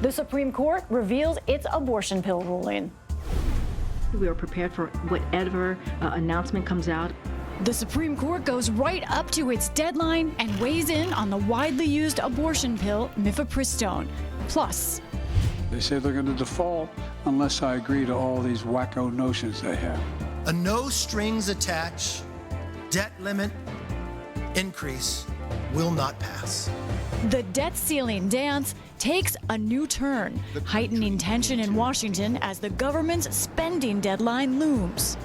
The Supreme Court reveals its abortion pill ruling. We are prepared for whatever announcement comes out. The Supreme Court goes right up to its deadline and weighs in on the widely used abortion pill, mifepristone. Plus, they say they're going to default unless I agree to all these wacko notions they have. A no strings attached debt limit increase will not pass. the debt ceiling dance takes a new turn, heightening tension in Washington as the government's spending deadline looms.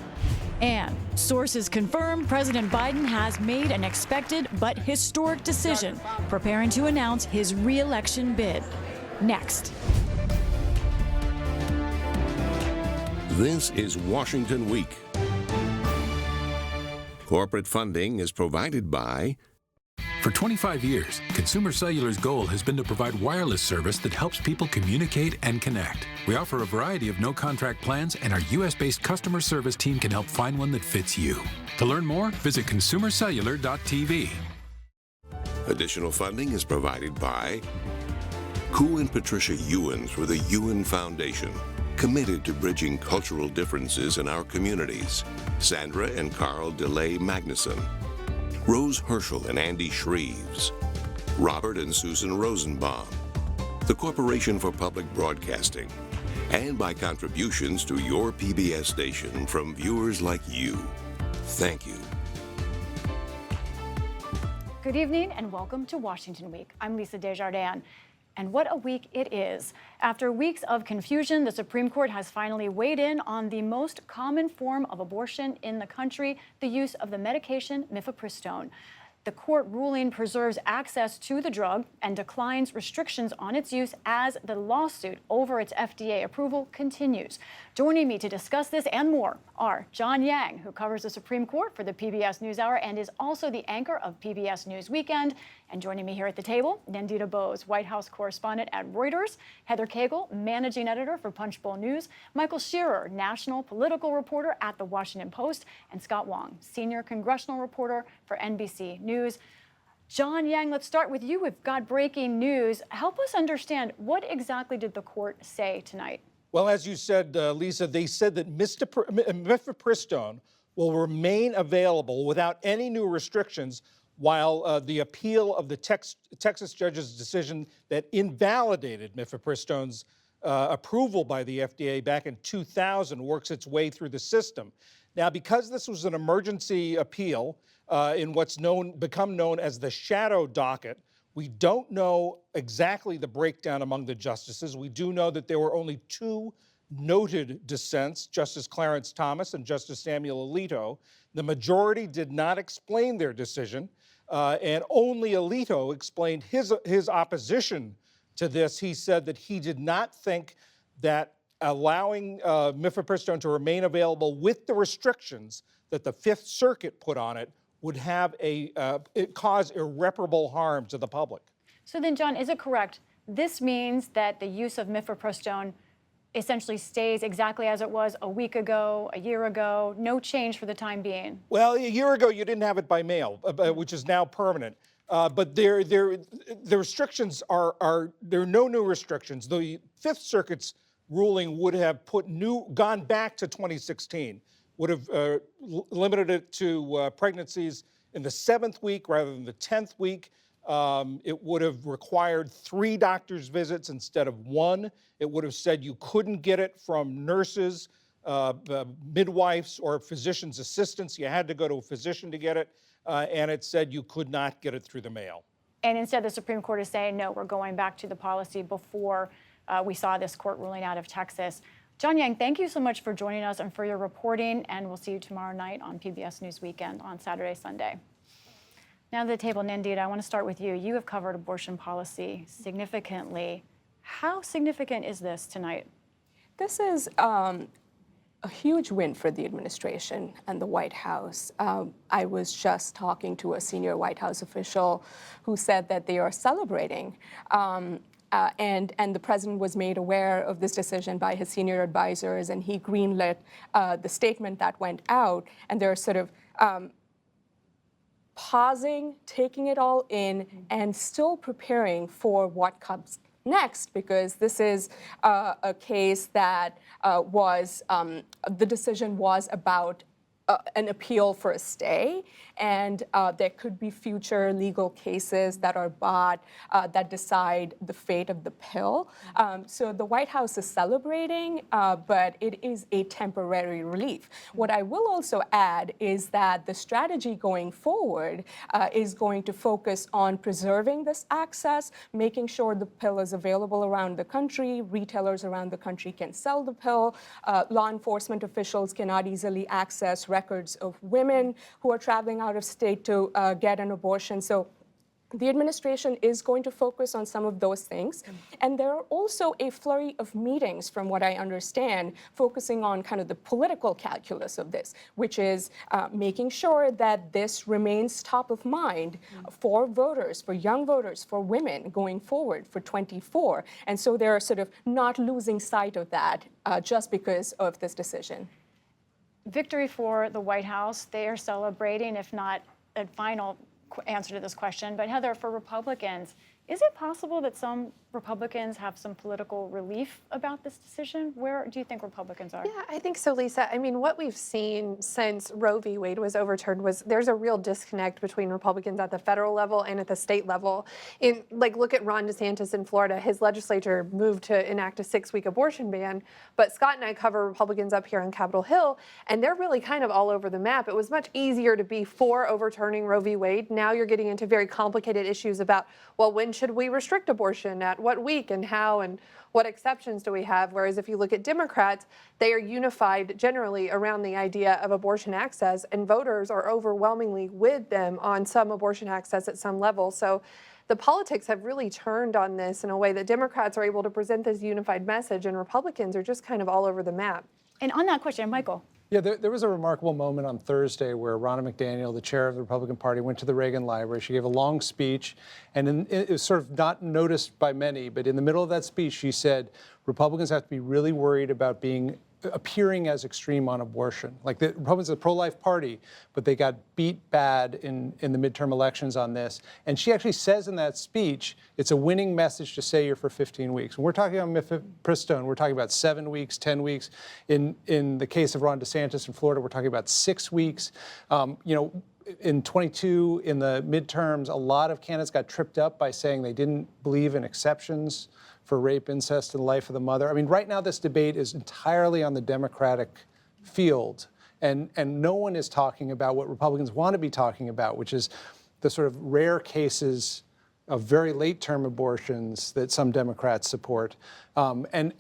And sources confirm President Biden has made an expected but historic decision, preparing to announce his re-election bid. Next. This is Washington Week. Corporate funding is provided by... For 25 years, Consumer Cellular's goal has been to provide wireless service that helps people communicate and connect. We offer a variety of no-contract plans, and our U.S.-based customer service team can help find one that fits you. To learn more, visit consumercellular.tv. Additional funding is provided by Koo and Patricia Ewens for the Ewen Foundation, committed to bridging cultural differences in our communities. Sandra and Carl DeLay Magnuson, Rose Herschel and Andy Shreves, Robert and Susan Rosenbaum, the Corporation for Public Broadcasting, and by contributions to your PBS station from viewers like you. Thank you. Good evening and welcome to Washington Week. I'm Lisa Desjardins. And what a week it is. After weeks of confusion, the Supreme Court has finally weighed in on the most common form of abortion in the country, the use of the medication mifepristone. The court ruling preserves access to the drug and declines restrictions on its use as the lawsuit over its FDA approval continues. Joining me to discuss this and more are John Yang, who covers the Supreme Court for the PBS NewsHour and is also the anchor of PBS News Weekend. And joining me here at the table, Nandita Bose, White House correspondent at Reuters, Heather Caygle, managing editor for Punchbowl News, Michael Scherer, national political reporter at The Washington Post, and Scott Wong, senior congressional reporter for NBC News. John Yang, let's start with you. We've got breaking news. Help us understand, what exactly did the court say tonight? Well, as you said, Lisa, they said that mifepristone will remain available without any new restrictions while the appeal of the Texas judge's decision that invalidated mifepristone's approval by the FDA back in 2000 works its way through the system. Now, because this was an emergency appeal in what's become known as the shadow docket, we don't know exactly the breakdown among the justices. We do know that there were only two noted dissents, Justice Clarence Thomas and Justice Samuel Alito. The majority did not explain their decision, and only Alito explained his opposition to this. He said that he did not think that allowing mifepristone to remain available with the restrictions that the Fifth Circuit put on it would have it cause irreparable harm to the public. So then, John, is it correct? This means that the use of mifepristone essentially stays exactly as it was a week ago, a year ago, no change for the time being? Well, a year ago you didn't have it by mail, which is now permanent. But the restrictions there are no new restrictions. The Fifth Circuit's ruling would have gone back to 2016, would have limited it to pregnancies in the 7th week rather than the 10th week. It would have required 3 doctor's visits instead of 1. It would have said you couldn't get it from nurses, midwives, or physician's assistants. You had to go to a physician to get it. And it said you could not get it through the mail. And instead, the Supreme Court is saying, no, we're going back to the policy before we saw this court ruling out of Texas. John Yang, thank you so much for joining us and for your reporting, and we'll see you tomorrow night on PBS News Weekend on Saturday, Sunday. Now to the table, Nandita, I want to start with you. You have covered abortion policy significantly. How significant is this tonight? This is a huge win for the administration and the White House. I was just talking to a senior White House official who said that they are celebrating. And the president was made aware of this decision by his senior advisors, and he greenlit the statement that went out. And they're sort of pausing, taking it all in, and still preparing for what comes next, because this is a case that the decision was about an appeal for a stay, and there could be future legal cases that are brought that decide the fate of the pill. So the White House is celebrating, but it is a temporary relief. What I will also add is that the strategy going forward is going to focus on preserving this access, making sure the pill is available around the country, retailers around the country can sell the pill, law enforcement officials cannot easily access records of women who are traveling out of state to get an abortion. So the administration is going to focus on some of those things. And there are also a flurry of meetings, from what I understand, focusing on kind of the political calculus of this, which is making sure that this remains top of mind for voters, for young voters, for women going forward for 24. And so they're sort of not losing sight of that just because of this decision. Victory for the White House. They are celebrating, if not a final answer to this question. But Heather, for Republicans, is it possible that some Republicans have some political relief about this decision? Where do you think Republicans are? Yeah, I think so, Lisa. I mean, what we've seen since Roe v. Wade was overturned was there's a real disconnect between Republicans at the federal level and at the state level. Look at Ron DeSantis in Florida. His legislature moved to enact a 6-week abortion ban, but Scott and I cover Republicans up here on Capitol Hill, and they're really kind of all over the map. It was much easier to be for overturning Roe v. Wade. Now you're getting into very complicated issues about, well, when should we restrict abortion, at what week, and how, and what exceptions do we have? Whereas if you look at Democrats, they are unified generally around the idea of abortion access, and voters are overwhelmingly with them on some abortion access at some level. So the politics have really turned on this in a way that Democrats are able to present this unified message, and Republicans are just kind of all over the map. And on that question, Michael. Yeah, there was a remarkable moment on Thursday where Ronna McDaniel, the chair of the Republican Party, went to the Reagan Library. She gave a long speech, and it was sort of not noticed by many, but in the middle of that speech, she said, Republicans have to be really worried about appearing as extreme on abortion. Like, the Republicans are a pro-life party, but they got beat bad in the midterm elections on this. And she actually says in that speech, it's a winning message to say you're for 15 weeks. When we're talking about mifepristone, we're talking about 7 weeks, 10 weeks. In the case of Ron DeSantis in Florida, we're talking about 6 weeks. In 22, in the midterms, a lot of candidates got tripped up by saying they didn't believe in exceptions for rape, incest, and the life of the mother. I mean, right now this debate is entirely on the Democratic field, and no one is talking about what Republicans want to be talking about, which is the sort of rare cases of very late-term abortions that some Democrats support. And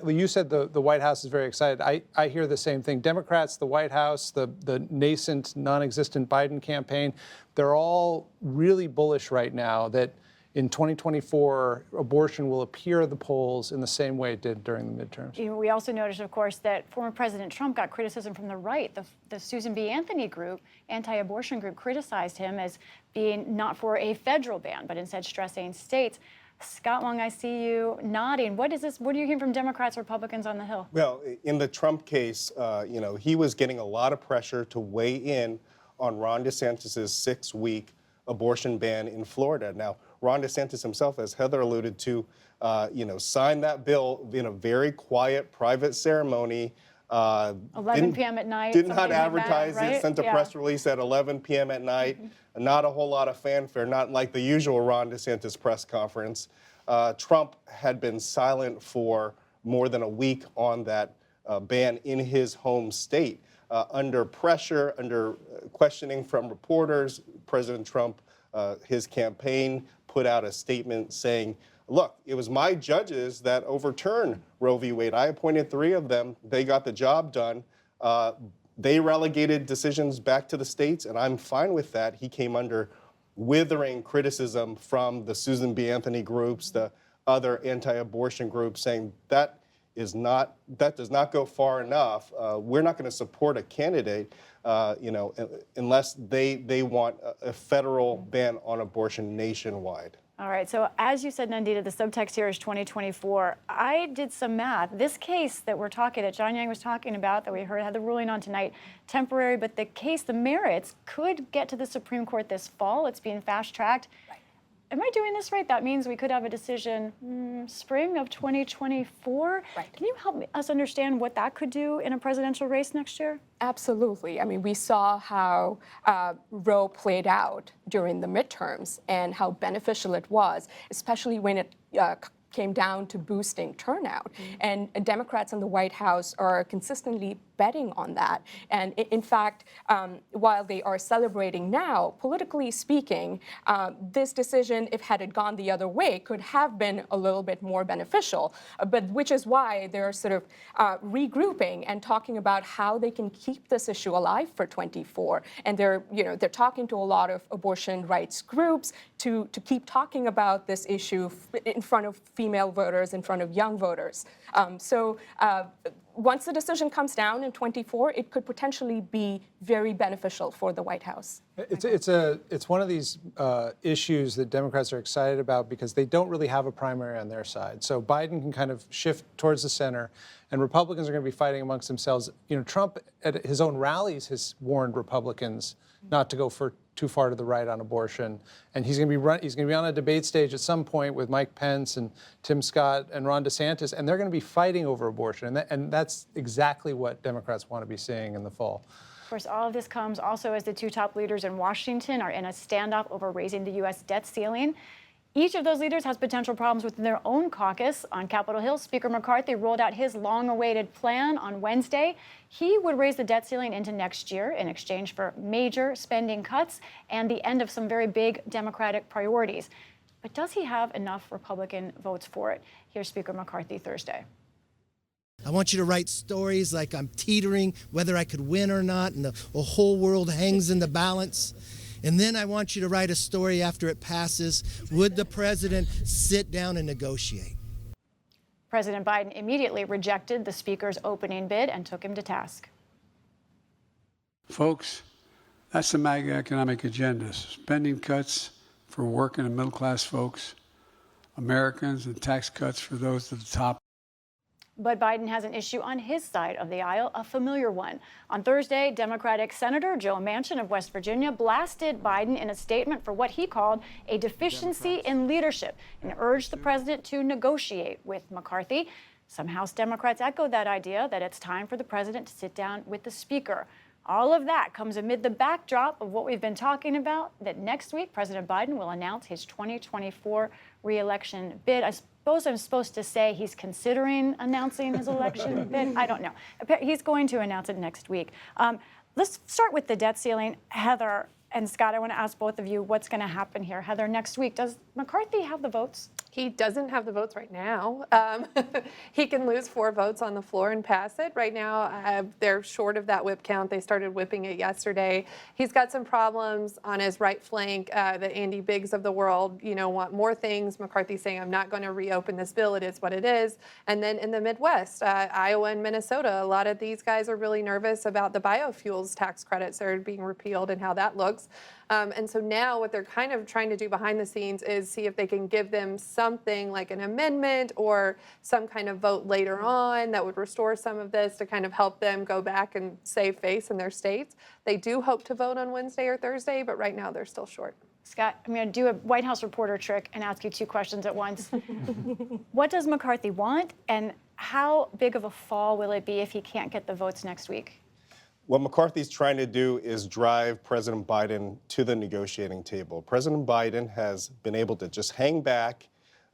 you said the White House is very excited. I hear the same thing. Democrats, the White House, the nascent, non-existent Biden campaign, they're all really bullish right now that in 2024, abortion will appear at the polls in the same way it did during the midterms. We also noticed, of course, that former President Trump got criticism from the right. The Susan B. Anthony group, anti-abortion group, criticized him as being not for a federal ban, but instead stressing states. Scott Wong, I see you nodding. What is this? What are you hearing from Democrats, Republicans on the Hill? Well, in the Trump case, he was getting a lot of pressure to weigh in on Ron DeSantis' 6-week abortion ban in Florida. Now, Ron DeSantis himself, as Heather alluded to, signed that bill in a very quiet, private ceremony. 11 p.m. at night. Did not advertise right? it, sent a press release at 11 p.m. at night. Not a whole lot of fanfare, not like the usual Ron DeSantis press conference. Trump had been silent for more than a week on that ban in his home state. Under pressure, under questioning from reporters, President Trump, his campaign put out a statement saying, look, it was my judges that overturned Roe v. Wade. I appointed 3 of them. They got the job done. They relegated decisions back to the states, and I'm fine with that. He came under withering criticism from the Susan B. Anthony groups, the other anti-abortion groups, saying that does not go far enough. We're not going to support a candidate, unless they want a federal ban on abortion nationwide. All right, so as you said, Nandita, the subtext here is 2024. I did some math. This case that John Yang was talking about, that we had the ruling on tonight, temporary, but the merits could get to the Supreme Court this fall. It's being fast-tracked. am I doing this right? That means we could have a decision spring of 2024. Right. Can you help us understand what that could do in a presidential race next year? Absolutely. I mean, we saw how Roe played out during the midterms and how beneficial it was, especially when it came down to boosting turnout. And Democrats in the White House are consistently betting on that. And in fact, while they are celebrating now, politically speaking, this decision, if had it gone the other way, could have been a little bit more beneficial. But which is why they're sort of regrouping and talking about how they can keep this issue alive for 24. And they're talking to a lot of abortion rights groups to keep talking about this issue in front of female voters, in front of young voters. Once the decision comes down in 24, it could potentially be very beneficial for the White House. It's one of these issues that Democrats are excited about because they don't really have a primary on their side. So Biden can kind of shift towards the center, and Republicans are going to be fighting amongst themselves. You know, Trump at his own rallies has warned Republicans not to go too far to the right on abortion, and he's going to be on a debate stage at some point with Mike Pence and Tim Scott and Ron DeSantis, and they're going to be fighting over abortion, and that's exactly what Democrats want to be seeing in the fall. Of course, all of this comes also as the two top leaders in Washington are in a standoff over raising the U.S. debt ceiling. Each of those leaders has potential problems within their own caucus. On Capitol Hill, Speaker McCarthy rolled out his long-awaited plan on Wednesday. He would raise the debt ceiling into next year in exchange for major spending cuts and the end of some very big Democratic priorities. But does he have enough Republican votes for it? Here's Speaker McCarthy Thursday. I want you to write stories like I'm teetering, whether I could win or not, and the whole world hangs in the balance. And then I want you to write a story after it passes. Would the president sit down and negotiate? President Biden immediately rejected the speaker's opening bid and took him to task. Folks, that's the MAGA economic agenda. Spending cuts for working and middle-class folks, Americans, and tax cuts for those at the top. But Biden has an issue on his side of the aisle, a familiar one. On Thursday, Democratic Senator Joe Manchin of West Virginia blasted Biden in a statement for what he called a deficiency in leadership and urged the president to negotiate with McCarthy. Some House Democrats echoed that idea that it's time for the president to sit down with the speaker. All of that comes amid the backdrop of what we've been talking about, that next week President Biden will announce his 2024 re-election bid. I suppose I'm supposed to say he's considering announcing his election bid. I don't know. He's going to announce it next week. Let's start with the debt ceiling. Heather and Scott, I want to ask both of you what's going to happen here. Heather, next week, does McCarthy have the votes? He doesn't have the votes right now. He can lose 4 votes on the floor and pass it. Right now, they're short of that whip count. They started whipping it yesterday. He's got some problems on his right flank. The Andy Biggs of the world, want more things. McCarthy's saying, I'm not going to reopen this bill. It is what it is. And then in the Midwest, Iowa and Minnesota, a lot of these guys are really nervous about the biofuels tax credits that are being repealed and how that looks. And so now what they're kind of trying to do behind the scenes is see if they can give them something like an amendment or some kind of vote later on that would restore some of this to kind of help them go back and save face in their states. They do hope to vote on Wednesday or Thursday, but right now they're still short. Scott, I'm going to do a White House reporter trick and ask you 2 questions at once. What does McCarthy want, and how big of a fall will it be if he can't get the votes next week? What McCarthy's trying to do is drive President Biden to the negotiating table. President Biden has been able to just hang back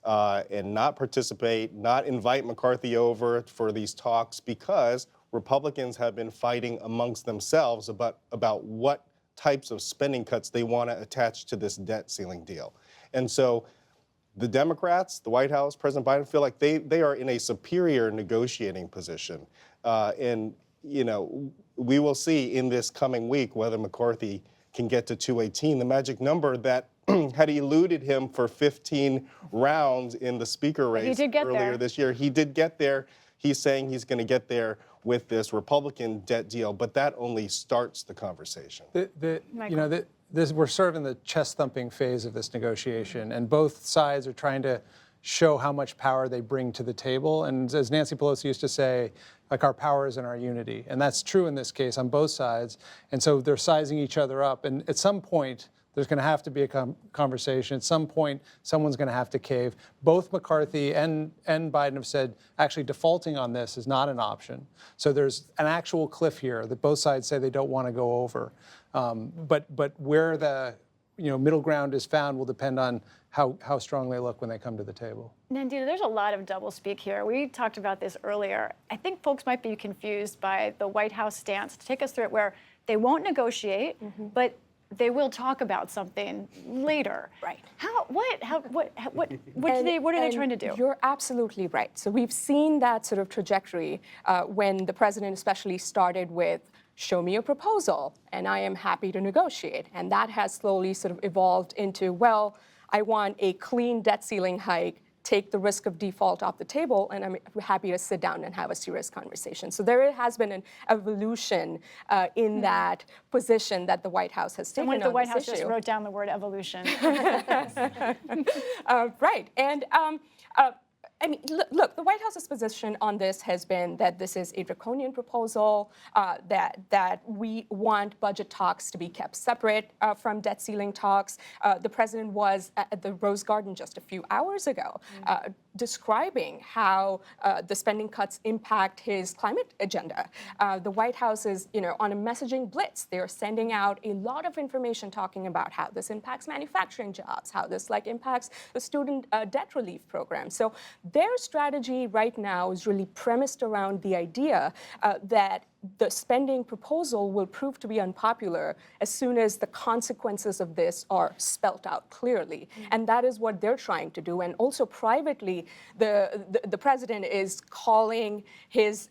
and not participate, not invite McCarthy over for these talks because Republicans have been fighting amongst themselves about what types of spending cuts they want to attach to this debt ceiling deal. And so the Democrats, the White House, President Biden feel like they are in a superior negotiating position. We will see in this coming week whether McCarthy can get to 218, the magic number that had eluded him for 15 rounds in the speaker race earlier this year. He did get there. He's saying he's going to get there with this Republican debt deal, but that only starts the conversation. We're sort of in the chest-thumping phase of this negotiation, and both sides are trying to show how much power they bring to the table. And as Nancy Pelosi used to say, like, our power is in our unity. And that's true in this case on both sides. And so they're sizing each other up. And at some point, There's going to have to be a conversation. At some point, someone's going to have to cave. Both McCarthy and Biden have said actually defaulting on this is not an option. So there's an actual cliff here that both sides say they don't want to go over. But where the middle ground is found will depend on how strong they look when they come to the table. Nandita, there's a lot of doublespeak here. We talked about this earlier. I think folks might be confused by the White House stance. Take us through it, where they won't negotiate, but they will talk about something later. Right. What are they trying to do? You're absolutely right. So we've seen that sort of trajectory when the president especially started with, show me a proposal, and I am happy to negotiate. And that has slowly sort of evolved into, well, I want a clean debt ceiling hike, take the risk of default off the table, and I'm happy to sit down and have a serious conversation. So there has been an evolution in that position that the White House has taken on this issue. The White House just wrote down the word evolution. Right. And I mean, look, the White House's position on this has been that this is a draconian proposal, that we want budget talks to be kept separate from debt ceiling talks. The president was at the Rose Garden just a few hours ago describing how the spending cuts impact his climate agenda. The White House is, on a messaging blitz. They're sending out a lot of information talking about how this impacts manufacturing jobs, how this impacts the student debt relief program. So their strategy right now is really premised around the idea that the spending proposal will prove to be unpopular as soon as the consequences of this are spelt out clearly. And that is what they're trying to do. And also privately, the president is calling his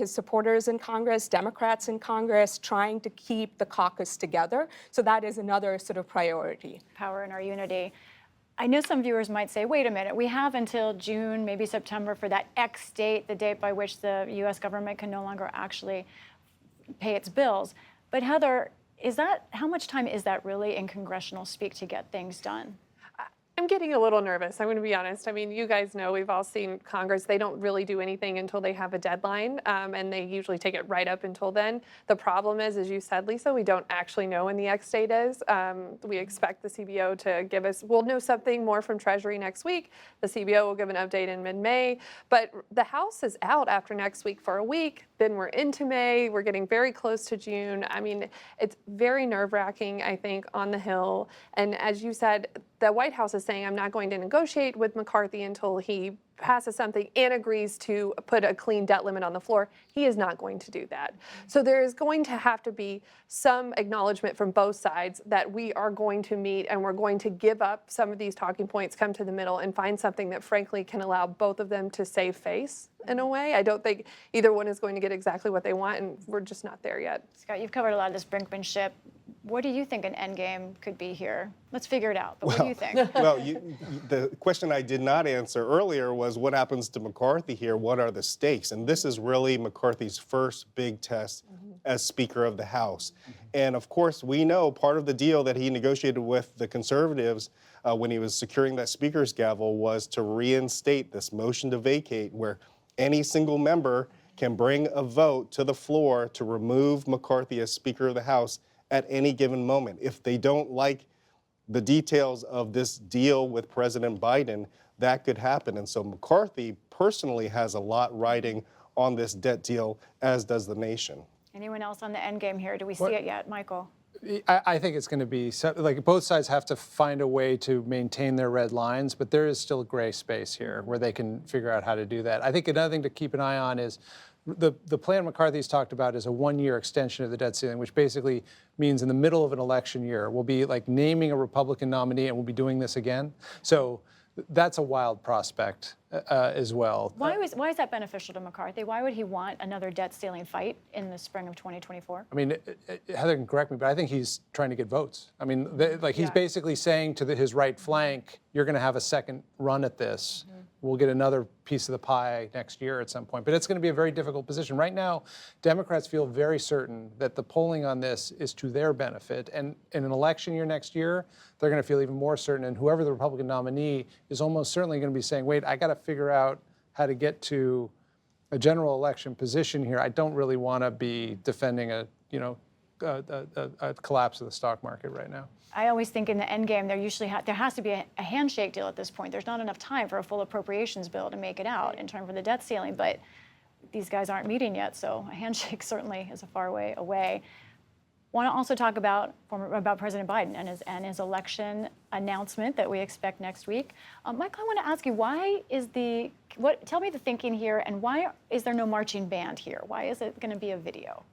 supporters in Congress, Democrats in Congress, trying to keep the caucus together. So that is another sort of priority. Power in our unity. I know some viewers might say, wait a minute, we have until June, maybe September for that X date, the date by which the U.S. government can no longer actually pay its bills. But Heather, how much time is that really in congressional speak to get things done? I'm getting a little nervous. I'm going to be honest. I mean, you guys know, we've all seen Congress. They don't really do anything until they have a deadline, and they usually take it right up until then. The problem is, as you said, Lisa, we don't actually know when the X date is. We expect the CBO to give us, we'll know something more from Treasury next week. The CBO will give an update in mid-May, but the House is out after next week for a week. Then we're into May. We're getting very close to June. I mean, it's very nerve-wracking, I think, on the Hill. And as you said, the White House is saying, I'm not going to negotiate with McCarthy until he passes something and agrees to put a clean debt limit on the floor. He is not going to do that. So there is going to have to be some acknowledgement from both sides that we are going to meet and we're going to give up some of these talking points, come to the middle, and find something that frankly can allow both of them to save face in a way. I don't think either one is going to get exactly what they want, and we're just not there yet. Scott, you've covered a lot of this brinkmanship. What do you think an end game could be here? Let's figure it out, but what do you think? Well, the question I did not answer earlier was what happens to McCarthy here? What are the stakes? And this is really McCarthy's first big test as Speaker of the House. And of course, we know part of the deal that he negotiated with the conservatives when he was securing that Speaker's gavel was to reinstate this motion to vacate, where any single member can bring a vote to the floor to remove McCarthy as Speaker of the House at any given moment. If they don't like the details of this deal with President Biden, that could happen. And so McCarthy personally has a lot riding on this debt deal, as does the nation. Anyone else on the end game here? Do we see it yet, Michael? I think it's going to be, both sides have to find a way to maintain their red lines, but there is still a gray space here where they can figure out how to do that. I think another thing to keep an eye on is the plan McCarthy's talked about is a one-year extension of the debt ceiling, which basically means in the middle of an election year, we'll be naming a Republican nominee and we'll be doing this again. So that's a wild prospect as well. Why is that beneficial to McCarthy? Why would he want another debt ceiling fight in the spring of 2024? I mean, Heather can correct me, but I think he's trying to get votes. I mean, he's basically saying to his right flank, you're going to have a second run at this. We'll get another piece of the pie next year at some point. But it's going to be a very difficult position. Right now, Democrats feel very certain that the polling on this is to their benefit. And in an election year next year, they're going to feel even more certain. And whoever the Republican nominee is almost certainly going to be saying, wait, I got to figure out how to get to a general election position here. I don't really want to be defending a a collapse of the stock market right now. I always think in the end game, there has to be a handshake deal at this point. There's not enough time for a full appropriations bill to make it out in time for the debt ceiling, but these guys aren't meeting yet, so a handshake certainly is a far way away. Want to also talk about President Biden and his election announcement that we expect next week. Michael, I want to ask you, tell me the thinking here, and why is there no marching band here? Why is it going to be a video?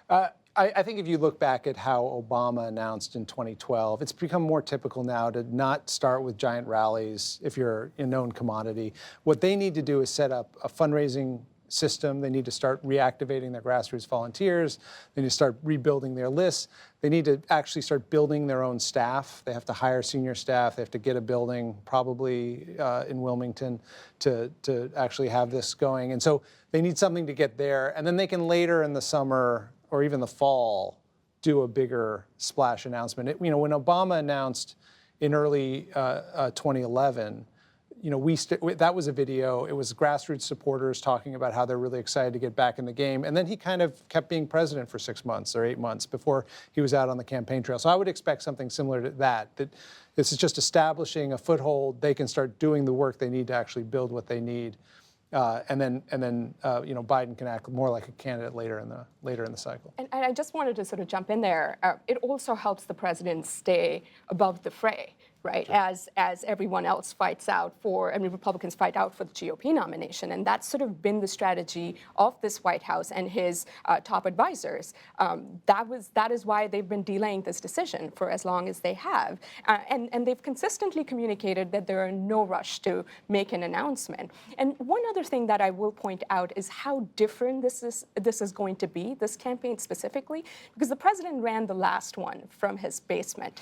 I think if you look back at how Obama announced in 2012, it's become more typical now to not start with giant rallies if you're a known commodity. What they need to do is set up a fundraising system. They need to start reactivating their grassroots volunteers. They need to start rebuilding their lists. They need to actually start building their own staff. They have to hire senior staff. They have to get a building, probably in Wilmington, to actually have this going. And so they need something to get there. And then they can later in the summer or even the fall do a bigger splash announcement. When Obama announced in early 2011, that was a video. It was grassroots supporters talking about how they're really excited to get back in the game. And then he kind of kept being president for 6 months or 8 months before he was out on the campaign trail. So I would expect something similar to that this is just establishing a foothold. They can start doing the work they need to actually build what they need. And then Biden can act more like a candidate later in the cycle. And I just wanted to sort of jump in there. It also helps the president stay above the fray, right? Sure. As everyone else Republicans fight out for the GOP nomination, and that's sort of been the strategy of this White House and his top advisors. That is why they've been delaying this decision for as long as they have, and they've consistently communicated that there are no rush to make an announcement. And one other thing that I will point out is how different this is going to be, this campaign specifically, because the president ran the last one from his basement.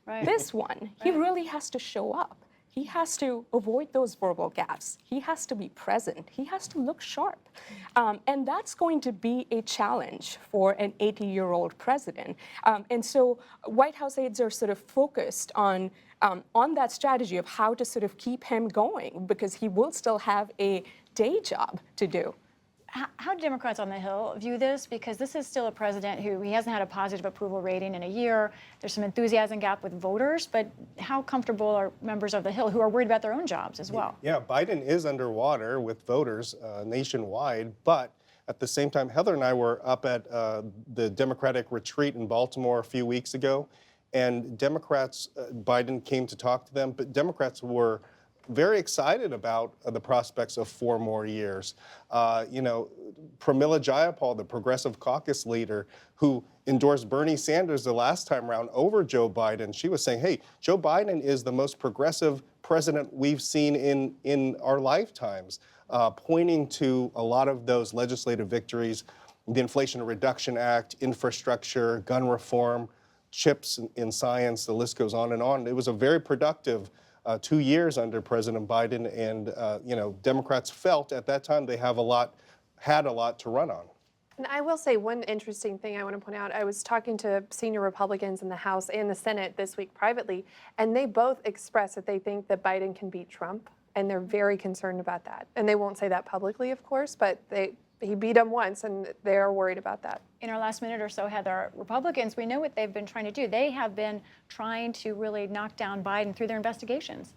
Right. This one, he really has to show up. He has to avoid those verbal gaffes. He has to be present. He has to look sharp. And that's going to be a challenge for an 80-year-old president. And so White House aides are sort of focused on that strategy of how to sort of keep him going, because he will still have a day job to do. How do Democrats on the Hill view this? Because this is still a president who he hasn't had a positive approval rating in a year. There's some enthusiasm gap with voters, but how comfortable are members of the Hill who are worried about their own jobs as well? Yeah, Biden is underwater with voters nationwide, but at the same time, Heather and I were up at the Democratic retreat in Baltimore a few weeks ago, and Democrats, Biden came to talk to them, but Democrats were very excited about the prospects of 4 more years. Pramila Jayapal, the Progressive Caucus leader, who endorsed Bernie Sanders the last time around over Joe Biden, she was saying, hey, Joe Biden is the most progressive president we've seen in our lifetimes, pointing to a lot of those legislative victories, the Inflation Reduction Act, infrastructure, gun reform, chips in science, the list goes on and on. It was a very productive 2 years under President Biden, and Democrats felt at that time they had a lot to run on. And I will say one interesting thing I want to point out. I was talking to senior Republicans in the House and the Senate this week privately, and they both expressed that they think that Biden can beat Trump, and they're very concerned about that. And they won't say that publicly, of course, but he beat him once, and they're worried about that. In our last minute or so, Heather, Republicans, we know what they've been trying to do. They have been trying to really knock down Biden through their investigations.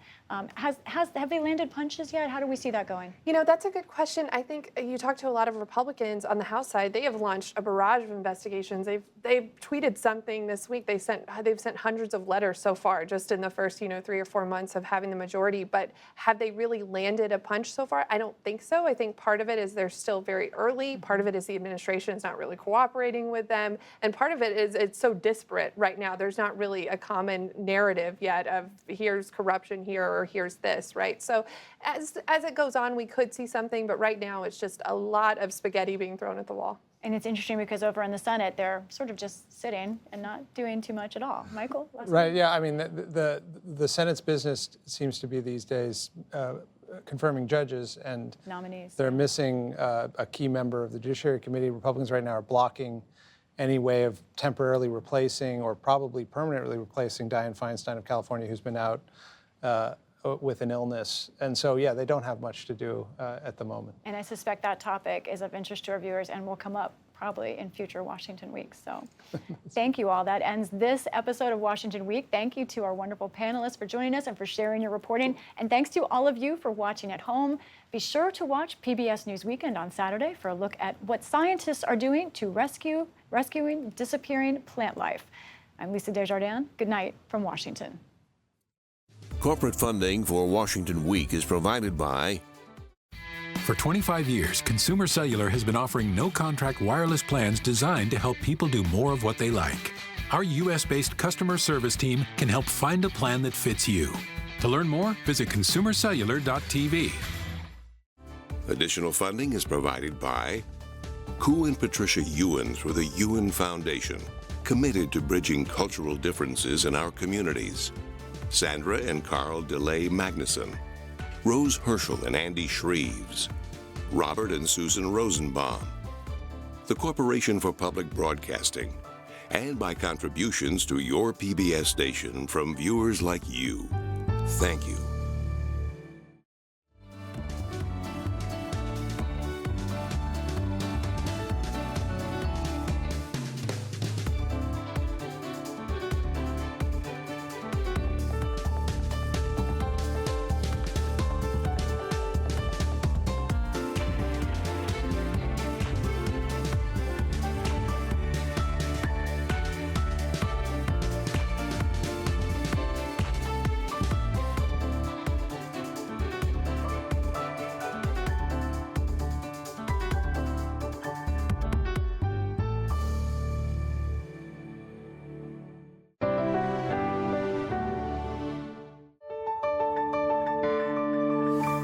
Have they landed punches yet? How do we see that going? That's a good question. I think you talk to a lot of Republicans on the House side. They have launched a barrage of investigations. They've tweeted something this week. They've sent hundreds of letters so far, just in the first 3 or 4 months of having the majority. But have they really landed a punch so far? I don't think so. I think part of it is they're still very early. Part of it is the administration is not really cooperating with them. And part of it is it's so disparate right now. There's not really a common narrative yet of here's corruption here or here's this, right? So as it goes on, we could see something, but right now it's just a lot of spaghetti being thrown at the wall. And it's interesting because over in the Senate, they're sort of just sitting and not doing too much at all. Michael? Right, yeah, I mean, the Senate's business seems to be these days confirming judges, and nominees. They're missing a key member of the Judiciary Committee. Republicans right now are blocking any way of temporarily replacing or probably permanently replacing Dianne Feinstein of California, who's been out with an illness. And so, yeah, they don't have much to do at the moment. And I suspect that topic is of interest to our viewers and will come up probably in future Washington Weeks. So thank you all. That ends this episode of Washington Week. Thank you to our wonderful panelists for joining us and for sharing your reporting. And thanks to all of you for watching at home. Be sure to watch PBS News Weekend on Saturday for a look at what scientists are doing to rescuing disappearing plant life. I'm Lisa Desjardins. Good night from Washington. Corporate funding for Washington Week is provided by For 25 years, Consumer Cellular has been offering no-contract wireless plans designed to help people do more of what they like. Our U.S.-based customer service team can help find a plan that fits you. To learn more, visit consumercellular.tv. Additional funding is provided by Koo and Patricia Ewens with the Ewen Foundation, committed to bridging cultural differences in our communities. Sandra and Carl DeLay Magnuson, Rose Herschel and Andy Shreves, Robert and Susan Rosenbaum, the Corporation for Public Broadcasting, and by contributions to your PBS station from viewers like you. Thank you.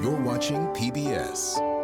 You're watching PBS.